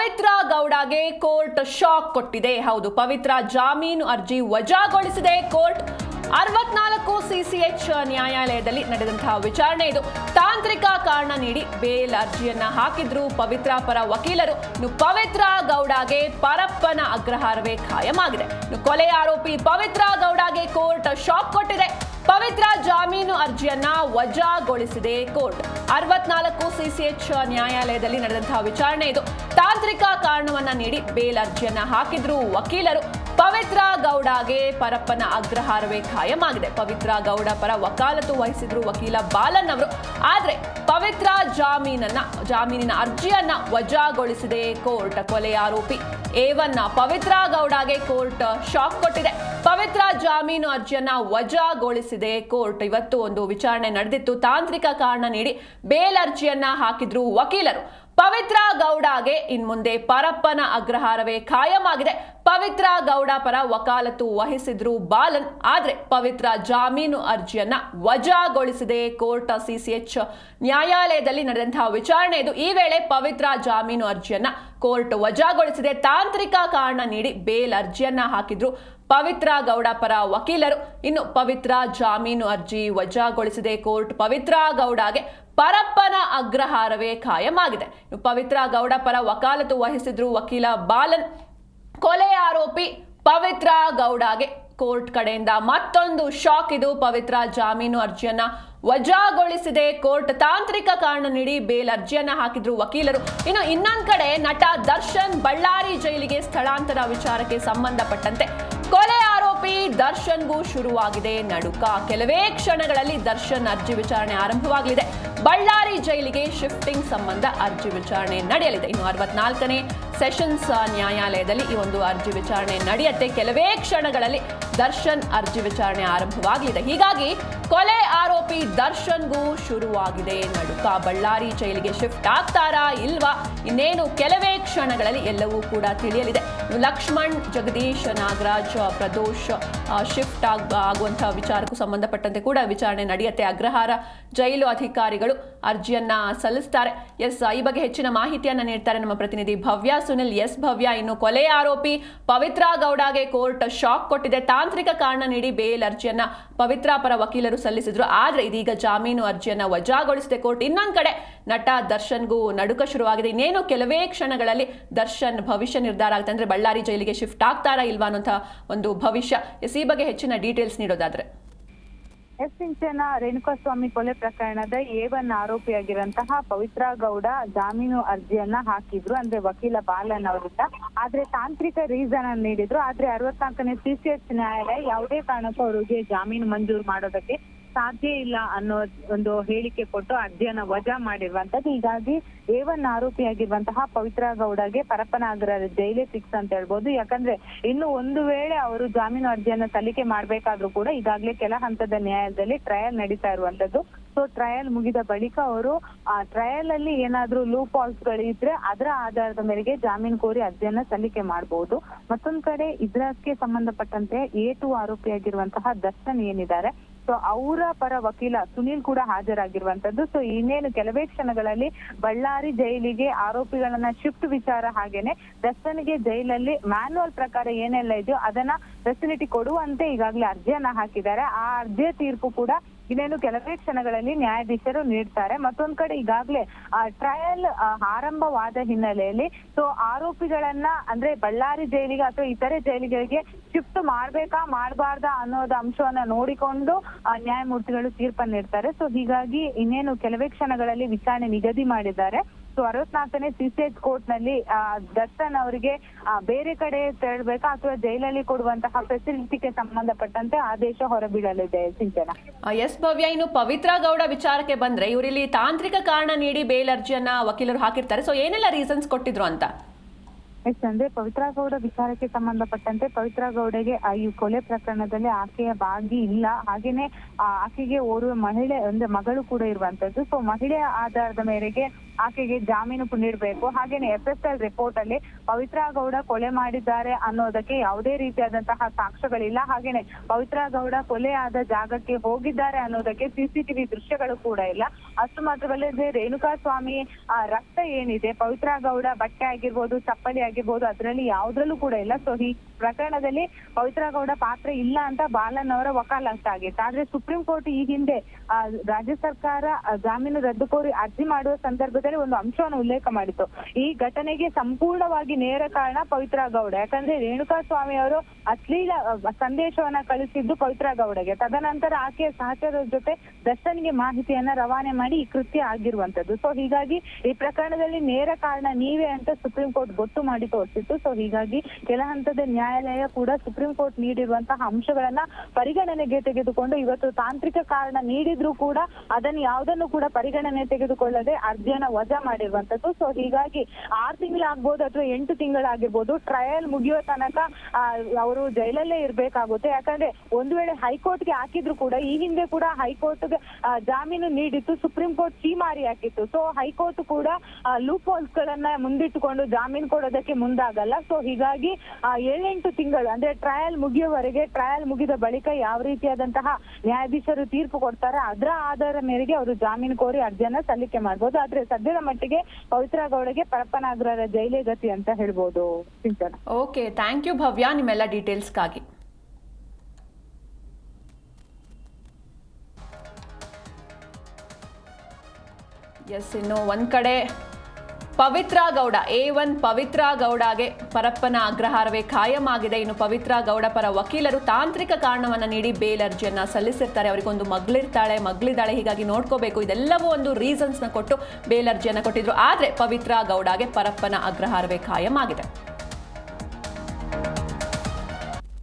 ಪವಿತ್ರ ಗೌಡಗೆ court shock ಕೊಟ್ಟಿದೆ. ಹೌದು, ಪವಿತ್ರ ಜಾಮೀನು ಅರ್ಜಿ ವಜಾಗೊಳಿಸಿದೆ ಕೋರ್ಟ್. 64 ಸಿಸಿಎಚ್ ನ್ಯಾಯಾಲಯದಲ್ಲಿ ನಡೆದಂತಹ ವಿಚಾರಣೆ ಇದು. ತಾಂತ್ರಿಕ ಕಾರಣ ನೀಡಿ ಬೇಲ್ ಅರ್ಜಿಯನ್ನ ಹಾಕಿದ್ರು ಪವಿತ್ರ ಪರ ವಕೀಲರು. ಇನ್ನು ಪವಿತ್ರ ಗೌಡಗೆ ಪರಪ್ಪನ ಅಗ್ರಹಾರವೇ ಖಾಯಮಾಗಿದೆ. ಇನ್ನು ಕೊಲೆ ಆರೋಪಿ ಪವಿತ್ರ ಗೌಡಗೆ ಕೋರ್ಟ್ ಶಾಕ್ ಕೊಟ್ಟಿದೆ. ಪವಿತ್ರ ಜಾಮೀನು ಅರ್ಜಿಯನ್ನ ವಜಾಗೊಳಿಸಿದೆ ಕೋರ್ಟ್. 64 ಸಿಸಿಎಚ್ ನ್ಯಾಯಾಲಯದಲ್ಲಿ ನಡೆದಂತಹ ವಿಚಾರಣೆ ಇದು. ತಾಂತ್ರಿಕ ಕಾರಣವನ್ನ ನೀಡಿ ಬೇಲ್ ಅರ್ಜಿಯನ್ನ ಹಾಕಿದ್ರು ವಕೀಲರು. ಪವಿತ್ರ ಗೌಡಗೆ ಪರಪ್ಪನ ಅಗ್ರಹಾರವೇ ಖಾಯಮಾಗಿದೆ. ಪವಿತ್ರ ಗೌಡ ಪರ ವಕಾಲತು ವಹಿಸಿದ್ರು ವಕೀಲ ಬಾಲನ್ ಅವರು. ಆದ್ರೆ ಪವಿತ್ರ ಜಾಮೀನಿನ ಅರ್ಜಿಯನ್ನ ವಜಾಗೊಳಿಸಿದೆ ಕೋರ್ಟ್. ಕೊಲೆ ಆರೋಪಿ ಏವನ್ನ ಪವಿತ್ರ ಗೌಡಗೆ ಕೋರ್ಟ್ ಶಾಕ್ ಕೊಟ್ಟಿದೆ. ಪವಿತ್ರ ಜಾಮೀನು ಅರ್ಜಿಯನ್ನ ವಜಾಗೊಳಿಸಿದೆ ಕೋರ್ಟ್. ಇವತ್ತು ಒಂದು ವಿಚಾರಣೆ ನಡೆದಿತ್ತು. ತಾಂತ್ರಿಕ ಕಾರಣ ನೀಡಿ ಬೇಲ್ ಅರ್ಜಿಯನ್ನ ಹಾಕಿದ್ರು ವಕೀಲರು. ಪವಿತ್ರ ಗೌಡಗೆ ಇನ್ಮುಂದೆ ಪರಪ್ಪನ ಅಗ್ರಹಾರವೇ ಖಾಯಮಾಗಿದೆ. ಪವಿತ್ರ ಗೌಡ ಪರ ವಕಾಲತ್ತು ವಹಿಸಿದ್ರು ಬಾಲನ್. ಆದ್ರೆ ಪವಿತ್ರ ಜಾಮೀನು ಅರ್ಜಿಯನ್ನ ವಜಾಗೊಳಿಸಿದೆ ಕೋರ್ಟ್. ಸಿಸಿಎಚ್ ನ್ಯಾಯಾಲಯದಲ್ಲಿ ನಡೆದಂತಹ ವಿಚಾರಣೆ ಇದು. ಈ ವೇಳೆ ಪವಿತ್ರ ಜಾಮೀನು ಅರ್ಜಿಯನ್ನ ಕೋರ್ಟ್ ವಜಾಗೊಳಿಸಿದೆ. ತಾಂತ್ರಿಕ ಕಾರಣ ನೀಡಿ ಬೇಲ್ ಅರ್ಜಿಯನ್ನ ಹಾಕಿದ್ರು ಪವಿತ್ರ ಗೌಡ ಪರ ವಕೀಲರು. ಇನ್ನು ಪವಿತ್ರ ಜಾಮೀನು ಅರ್ಜಿ ವಜಾಗೊಳಿಸಿದೆ ಕೋರ್ಟ್. ಪವಿತ್ರ ಗೌಡಗೆ ಪರಪ್ಪನ ಅಗ್ರಹಾರವೇ ಖಾಯಮಾಗಿದೆ. ಪವಿತ್ರ ಗೌಡ ಪರ ವಕಾಲತು ವಹಿಸಿದ್ರು ವಕೀಲ ಬಾಲನ್. ಕೊಲೆ ಆರೋಪಿ ಪವಿತ್ರ ಗೌಡಗೆ ಕೋರ್ಟ್ ಕಡೆಯಿಂದ ಮತ್ತೊಂದು ಶಾಕ್ ಇದು. ಪವಿತ್ರ ಜಾಮೀನು ಅರ್ಜಿಯನ್ನ ವಜಾಗೊಳಿಸಿದೆ ಕೋರ್ಟ್. ತಾಂತ್ರಿಕ ಕಾರಣ ನೀಡಿ ಬೇಲ್ ಅರ್ಜಿಯನ್ನ ಹಾಕಿದ್ರು ವಕೀಲರು. ಇನ್ನು ಇನ್ನೊಂದ್ ಕಡೆ ನಟ ದರ್ಶನ್ ಬಳ್ಳಾರಿ ಜೈಲಿಗೆ ಸ್ಥಳಾಂತರ ವಿಚಾರಕ್ಕೆ ಸಂಬಂಧಪಟ್ಟಂತೆ ಕೊಲೆ ಆರೋಪಿ ದರ್ಶನ್ಗೂ ಶುರುವಾಗಿದೆ ನಡುಕ. ಕೆಲವೇ ಕ್ಷಣಗಳಲ್ಲಿ ದರ್ಶನ್ ಅರ್ಜಿ ವಿಚಾರಣೆ ಆರಂಭವಾಗಲಿದೆ. ಬಳ್ಳಾರಿ ಜೈಲಿಗೆ ಶಿಫ್ಟಿಂಗ್ ಸಂಬಂಧ ಅರ್ಜಿ ವಿಚಾರಣೆ ನಡೆಯಲಿದೆ. ಇನ್ನು 64ನೇ ಸೆಷನ್ಸ್ ನ್ಯಾಯಾಲಯದಲ್ಲಿ ಈ ಒಂದು ಅರ್ಜಿ ವಿಚಾರಣೆ ನಡೆಯುತ್ತೆ. ಕೆಲವೇ ಕ್ಷಣಗಳಲ್ಲಿ ದರ್ಶನ್ ಅರ್ಜಿ ವಿಚಾರಣೆ ಆರಂಭವಾಗಲಿದೆ. ಹೀಗಾಗಿ ಕೊಲೆ ಆರೋಪಿ ದರ್ಶನ್ಗೂ ಶುರುವಾಗಿದೆ ನಡುಕ. ಬಳ್ಳಾರಿ ಜೈಲಿಗೆ ಶಿಫ್ಟ್ ಆಗ್ತಾರಾ ಇಲ್ವಾ ಇನ್ನೇನು ಕೆಲವೇ ಕ್ಷಣಗಳಲ್ಲಿ ಎಲ್ಲವೂ ಕೂಡ ತಿಳಿಯಲಿದೆ. ಲಕ್ಷ್ಮಣ್, ಜಗದೀಶ್, ನಾಗರಾಜ್, ಪ್ರದೋಷ್ ಶಿಫ್ಟ್ ಆಗುವಂತಹ ವಿಚಾರಕ್ಕೂ ಸಂಬಂಧಪಟ್ಟಂತೆ ಕೂಡ ವಿಚಾರಣೆ ನಡೆಯುತ್ತೆ. ಅಗ್ರಹಾರ ಜೈಲು ಅಧಿಕಾರಿಗಳು ಅರ್ಜಿಯನ್ನ ಸಲ್ಲಿಸ್ತಾರೆ. ಈ ಬಗ್ಗೆ ಹೆಚ್ಚಿನ ಮಾಹಿತಿಯನ್ನ ನೀಡ್ತಾರೆ ನಮ್ಮ ಪ್ರತಿನಿಧಿ ಭವ್ಯ ಸುನಿಲ್. ಭವ್ಯ, ಇನ್ನು ಕೊಲೆ ಆರೋಪಿ ಪವಿತ್ರ ಗೌಡಗೆ ಕೋರ್ಟ್ ಶಾಕ್ ಕೊಟ್ಟಿದೆ. ತಾಂತ್ರಿಕ ಕಾರಣ ನೀಡಿ ಬೇಲ್ ಅರ್ಜಿಯನ್ನ ಪವಿತ್ರ ಪರ ವಕೀಲರು ಸಲ್ಲಿಸಿದ್ರು. ಆದ್ರೆ ಇದೀಗ ಜಾಮೀನು ಅರ್ಜಿಯನ್ನ ವಜಾಗೊಳಿಸಿದೆ ಕೋರ್ಟ್. ಇನ್ನೊಂದ್ ಕಡೆ ನಟ ದರ್ಶನ್ಗೂ ನಡುಕ ಶುರುವಾಗಿದೆ. ಇನ್ನೇನು ಕೆಲವೇ ಕ್ಷಣಗಳಲ್ಲಿ ದರ್ಶನ್ ಭವಿಷ್ಯ ನಿರ್ಧಾರ ಆಗುತ್ತೆ. ಅಂದ್ರೆ ಬಳ್ಳಾರಿ ಜೈಲಿಗೆ ಶಿಫ್ಟ್ ಆಗ್ತಾರಾ ಇಲ್ವಾ ಅನ್ನೋಂಥ ಒಂದು ಭವಿಷ್ಯ. ಈ ಬಗ್ಗೆ ಹೆಚ್ಚಿನ ಡೀಟೇಲ್ಸ್ ನೀಡೋದಾದ್ರೆ ಸಿಂಚನ ರೇಣುಕಾಸ್ವಾಮಿ ಕೊಲೆ ಪ್ರಕರಣದ A1 ಆರೋಪಿಯಾಗಿರುವಂತಹ ಪವಿತ್ರ ಗೌಡ ಜಾಮೀನು ಅರ್ಜಿಯನ್ನ ಹಾಕಿದ್ರು, ಅಂದ್ರೆ ವಕೀಲ ಬಾಲನ್ ಅವರಿಂದ. ಆದ್ರೆ ತಾಂತ್ರಿಕ ರೀಸನ್ ಅನ್ನು ನೀಡಿದ್ರು. ಆದ್ರೆ 64ನೇ ಸಿಸಿಎಚ್ ನ್ಯಾಯಾಲಯ ಯಾವುದೇ ಕಾರಣಕ್ಕೂ ಅವರಿಗೆ ಜಾಮೀನು ಮಂಜೂರು ಮಾಡೋದಕ್ಕೆ ಸಾಧ್ಯ ಇಲ್ಲ ಅನ್ನೋ ಒಂದು ಹೇಳಿಕೆ ಕೊಟ್ಟು ಅರ್ಜಿಯನ್ನ ವಜಾ ಮಾಡಿರುವಂತದ್ದು. ಹೀಗಾಗಿ A1 ಆರೋಪಿಯಾಗಿರುವಂತಹ ಪವಿತ್ರ ಗೌಡಗೆ ಪರಪ್ಪನ ಅಗ್ರಹಾರ ಜೈಲೇ ಫಿಕ್ಸ್ ಅಂತ ಹೇಳ್ಬೋದು. ಯಾಕಂದ್ರೆ ಇನ್ನು ಒಂದು ವೇಳೆ ಅವರು ಜಾಮೀನು ಅರ್ಜಿಯನ್ನ ಸಲ್ಲಿಕೆ ಮಾಡ್ಬೇಕಾದ್ರೂ ಕೂಡ ಈಗಾಗಲೇ ಕೆಲ ಹಂತದ ನ್ಯಾಯಾಲಯದಲ್ಲಿ ಟ್ರಯಲ್ ನಡೀತಾ ಇರುವಂತದ್ದು. ಸೊ ಟ್ರಯಲ್ ಮುಗಿದ ಬಳಿಕ ಅವರು ಆ ಟ್ರಯಲ್ ಅಲ್ಲಿ ಏನಾದ್ರೂ ಲೂಪ್ ಹಾಲ್ಸ್ ಗಳಿದ್ರೆ ಅದರ ಆಧಾರದ ಮೇರೆಗೆ ಜಾಮೀನು ಕೋರಿ ಅರ್ಜಿಯನ್ನ ಸಲ್ಲಿಕೆ ಮಾಡಬಹುದು. ಮತ್ತೊಂದ್ ಕಡೆ ಇದಕ್ಕೆ ಸಂಬಂಧಪಟ್ಟಂತೆ A2 ಆರೋಪಿಯಾಗಿರುವಂತಹ ದರ್ಶನ್ ಏನಿದ್ದಾರೆ, ಸೊ ಅವರ ಪರ ವಕೀಲ ಸುನೀಲ್ ಕೂಡ ಹಾಜರಾಗಿರುವಂತದ್ದು. ಸೊ ಇನ್ನೇನು ಕೆಲವೇ ಕ್ಷಣಗಳಲ್ಲಿ ಬಳ್ಳಾರಿ ಜೈಲಿಗೆ ಆರೋಪಿಗಳನ್ನ ಶಿಫ್ಟ್ ವಿಚಾರ ಹಾಗೇನೆ ದರ್ಶನ್ಗೆ ಜೈಲಲ್ಲಿ ಮ್ಯಾನ್ಯುವಲ್ ಪ್ರಕಾರ ಏನೆಲ್ಲ ಇದೆಯೋ ಅದನ್ನ ಫೆಸಿಲಿಟಿ ಕೊಡುವಂತೆ ಈಗಾಗಲೇ ಅರ್ಜಿಯನ್ನ ಹಾಕಿದ್ದಾರೆ. ಆ ಅರ್ಜಿಯ ತೀರ್ಪು ಕೂಡ ಇನ್ನೇನು ಕೆಲವೇ ಕ್ಷಣಗಳಲ್ಲಿ ನ್ಯಾಯಾಧೀಶರು ನೀಡ್ತಾರೆ. ಮತ್ತೊಂದ್ ಕಡೆ ಈಗಾಗಲೇ ಟ್ರಯಲ್ ಆರಂಭವಾದ ಹಿನ್ನೆಲೆಯಲ್ಲಿ ಸೊ ಆರೋಪಿಗಳನ್ನ ಅಂದ್ರೆ ಬಳ್ಳಾರಿ ಜೈಲಿಗೆ ಅಥವಾ ಇತರೆ ಜೈಲಿಗಳಿಗೆ ಶಿಫ್ಟ್ ಮಾಡ್ಬೇಕಾ ಮಾಡಬಾರ್ದಾ ಅನ್ನೋದು ಅಂಶವನ್ನ ನೋಡಿಕೊಂಡು ನ್ಯಾಯಮೂರ್ತಿಗಳು ತೀರ್ಪನ್ನು ನೀಡ್ತಾರೆ. ಸೊ ಹೀಗಾಗಿ ಇನ್ನೇನು ಕೆಲವೇ ಕ್ಷಣಗಳಲ್ಲಿ ವಿಚಾರಣೆ ನಿಗದಿ ಮಾಡಿದ್ದಾರೆ. ಸೊ 64ನೇ ಸಿಸಿಎಚ್ ಕೋರ್ಟ್ ನಲ್ಲಿ ದರ್ಶನ್ ಅವರಿಗೆ ಬೇರೆ ಕಡೆ ತೆರಳಬೇಕಾ ಅಥವಾ ಜೈಲಲ್ಲಿ ಕೊಡುವಂತಹ ಫೆಸಿಲಿಟಿಗೆ ಸಂಬಂಧಪಟ್ಟಂತೆ ಆದೇಶ ಹೊರಬೀಳಲಿದೆ. ಸಿಂಚನ. ಭವ್ಯ, ಇನ್ನು ಪವಿತ್ರ ಗೌಡ ವಿಚಾರಕ್ಕೆ ಬಂದ್ರೆ ಇವರಿಲ್ಲಿ ತಾಂತ್ರಿಕ ಕಾರಣ ನೀಡಿ ಬೇಲ್ ಅರ್ಜಿಯನ್ನ ವಕೀಲರು ಹಾಕಿರ್ತಾರೆ. ಸೊ ಏನೆಲ್ಲ ರೀಸನ್ಸ್ ಕೊಟ್ಟಿದ್ರು ಅಂತ? ಅಂದ್ರೆ ಪವಿತ್ರ ಗೌಡ ವಿಚಾರಕ್ಕೆ ಸಂಬಂಧಪಟ್ಟಂತೆ ಪವಿತ್ರ ಗೌಡಗೆ ಈ ಕೊಲೆ ಪ್ರಕರಣದಲ್ಲಿ ಆಕೆಯ ಭಾಗಿ ಇಲ್ಲ. ಹಾಗೇನೆ ಆಕೆಗೆ ಓರ್ವ ಮಹಿಳೆ ಅಂದ್ರೆ ಮಗಳು ಕೂಡ ಇರುವಂತದ್ದು. ಸೊ ಮಹಿಳೆಯ ಆಧಾರದ ಮೇರೆಗೆ ಆಕೆಗೆ ಜಾಮೀನು ನೀಡಬೇಕು. ಹಾಗೇನೆ FSL ರಿಪೋರ್ಟ್ ಅಲ್ಲಿ ಪವಿತ್ರ ಗೌಡ ಕೊಲೆ ಮಾಡಿದ್ದಾರೆ ಅನ್ನೋದಕ್ಕೆ ಯಾವುದೇ ರೀತಿಯಾದಂತಹ ಸಾಕ್ಷ್ಯಗಳಿಲ್ಲ. ಹಾಗೇನೆ ಪವಿತ್ರ ಗೌಡ ಕೊಲೆ ಆದ ಜಾಗಕ್ಕೆ ಹೋಗಿದ್ದಾರೆ ಅನ್ನೋದಕ್ಕೆ CCTV ದೃಶ್ಯಗಳು ಕೂಡ ಇಲ್ಲ. ಅಷ್ಟು ಮಾತ್ರವಲ್ಲದೆ ರೇಣುಕಾ ಸ್ವಾಮಿ ರಕ್ತ ಏನಿದೆ, ಪವಿತ್ರ ಗೌಡ ಬಟ್ಟೆ ಆಗಿರ್ಬೋದು, ಚಪ್ಪಲಿ ಆಗಿರ್ಬೋದು, ಅದರಲ್ಲಿ ಯಾವುದ್ರಲ್ಲೂ ಕೂಡ ಇಲ್ಲ. ಸೊ ಈ ಪ್ರಕರಣದಲ್ಲಿ ಪವಿತ್ರ ಗೌಡ ಪಾತ್ರ ಇಲ್ಲ ಅಂತ ಬಾಲನ್ ಅವರ ವಕಾಲತ್ ಆಗಿತ್ತು. ಆದ್ರೆ ಸುಪ್ರೀಂ ಕೋರ್ಟ್ ಈ ಹಿಂದೆ ರಾಜ್ಯ ಸರ್ಕಾರ ಜಾಮೀನು ರದ್ದು ಕೋರಿ ಅರ್ಜಿ ಮಾಡುವ ಸಂದರ್ಭದಲ್ಲಿ ಒಂದು ಅಂಶವನ್ನು ಉಲ್ಲೇಖ ಮಾಡಿತ್ತು. ಈ ಘಟನೆಗೆ ಸಂಪೂರ್ಣವಾಗಿ ನೇರ ಕಾರಣ ಪವಿತ್ರ ಗೌಡ. ಯಾಕಂದ್ರೆ ರೇಣುಕಾ ಸ್ವಾಮಿ ಅವರು ಅಶ್ಲೀಲ ಸಂದೇಶವನ್ನ ಕಳಿಸಿದ್ದು ಪವಿತ್ರ ಗೌಡಗೆ. ತದನಂತರ ಆಕೆಯ ಸಹಚರರ ಜೊತೆ ದರ್ಶನ್ಗೆ ಮಾಹಿತಿಯನ್ನ ರವಾನೆ ಮಾಡಿ ಈ ಕೃತ್ಯ ಆಗಿರುವಂತದ್ದು. ಸೊ ಹೀಗಾಗಿ ಈ ಪ್ರಕರಣದಲ್ಲಿ ನೇರ ಕಾರಣ ನೀವೇ ಅಂತ ಸುಪ್ರೀಂ ಕೋರ್ಟ್ ಗೊತ್ತು ಮಾಡಿ ತೋರಿಸಿತ್ತು. ಸೊ ಹೀಗಾಗಿ ಕೆಲ ಹಂತದ ನ್ಯಾಯಾಲಯ ಕೂಡ ಸುಪ್ರೀಂ ಕೋರ್ಟ್ ನೀಡಿರುವಂತಹ ಅಂಶಗಳನ್ನ ಪರಿಗಣನೆಗೆ ತೆಗೆದುಕೊಂಡು ಇವತ್ತು ತಾಂತ್ರಿಕ ಕಾರಣ ನೀಡಿದ್ರು ಕೂಡ ಅದನ್ನು ಯಾವುದನ್ನು ಕೂಡ ಪರಿಗಣನೆ ತೆಗೆದುಕೊಳ್ಳದೆ ಅರ್ಜಿಯನ್ನ ವಜಾ ಮಾಡಿರುವಂತದ್ದು. ಸೊ ಹೀಗಾಗಿ 6 ತಿಂಗಳಾಗ್ಬೋದು ಅಥವಾ 8 ತಿಂಗಳಾಗಿರ್ಬೋದು, ಟ್ರಯಲ್ ಮುಗಿಯೋ ತನಕ ಅವರು ಜೈಲಲ್ಲೇ ಇರ್ಬೇಕಾಗುತ್ತೆ. ಯಾಕಂದ್ರೆ ಒಂದು ವೇಳೆ ಹೈಕೋರ್ಟ್ಗೆ ಹಾಕಿದ್ರು ಕೂಡ ಈ ಹಿಂದೆ ಕೂಡ ಹೈಕೋರ್ಟ್ಗೆ ಜಾಮೀನು ನೀಡಿತ್ತು, ಸುಪ್ರೀಂ ಕೋರ್ಟ್ ಛೀಮಾರಿ ಹಾಕಿತ್ತು. ಸೊ ಹೈಕೋರ್ಟ್ ಕೂಡ ಲೂಪ್ ಹೋಲ್ಸ್ ಗಳನ್ನ ಮುಂದಿಟ್ಟುಕೊಂಡು ಜಾಮೀನು ಕೊಡೋದಕ್ಕೆ ಮುಂದಾಗಲ್ಲ. ಸೊ ಹೀಗಾಗಿ 7-8 ತಿಂಗಳು ಅಂದ್ರೆ ಟ್ರಯಲ್ ಮುಗಿಯುವವರೆಗೆ, ಟ್ರಯಲ್ ಮುಗಿದ ಬಳಿಕ ಯಾವ ರೀತಿಯಾದಂತಹ ನ್ಯಾಯಾಧೀಶರು ತೀರ್ಪು ಕೊಡ್ತಾರೆ ಅದರ ಆಧಾರ ಮೇರೆಗೆ ಅವರು ಜಾಮೀನು ಕೋರಿ ಅರ್ಜಿಯನ್ನ ಸಲ್ಲಿಕೆ ಮಾಡ್ಬೋದು. ಆದ್ರೆ ಸದ್ಯದ ಮಟ್ಟಿಗೆ ಪವಿತ್ರ ಗೌಡಗೆ ಪರಪ್ಪನಾಗ್ರಹರ ಜೈಲೇ ಗತಿ ಅಂತ ಹೇಳ್ಬೋದು. ಸಿಂಚನ. ಓಕೆ, ಥ್ಯಾಂಕ್ ಯು ಭವ್ಯ ನಿಮ್ಮೆಲ್ಲ ಡೀಟೇಲ್ಸ್ಗಾಗಿ. ಎಸ್, ಇನ್ನು ಒಂದ್ ಕಡೆ ಪವಿತ್ರ ಗೌಡ A1 ಪವಿತ್ರ ಗೌಡಗೆ ಪರಪ್ಪನ ಅಗ್ರಹಾರವೇ ಖಾಯಂ ಆಗಿದೆ. ಇನ್ನು ಪವಿತ್ರ ಗೌಡ ಪರ ವಕೀಲರು ತಾಂತ್ರಿಕ ಕಾರಣವನ್ನ ನೀಡಿ ಬೇಲ್ ಅರ್ಜಿಯನ್ನ ಸಲ್ಲಿಸಿರ್ತಾರೆ. ಅವರಿಗೊಂದು ಮಗಳಿದ್ದಾಳೆ, ಹೀಗಾಗಿ ನೋಡ್ಕೋಬೇಕು, ಇದೆಲ್ಲವೂ ಒಂದು ರೀಸನ್ಸ್ನ ಕೊಟ್ಟು ಬೇಲ್ ಅರ್ಜಿಯನ್ನ ಕೊಟ್ಟಿದ್ರು. ಆದ್ರೆ ಪವಿತ್ರ ಗೌಡಗೆ ಪರಪ್ಪನ ಅಗ್ರಹಾರವೇ ಖಾಯಂ ಆಗಿದೆ.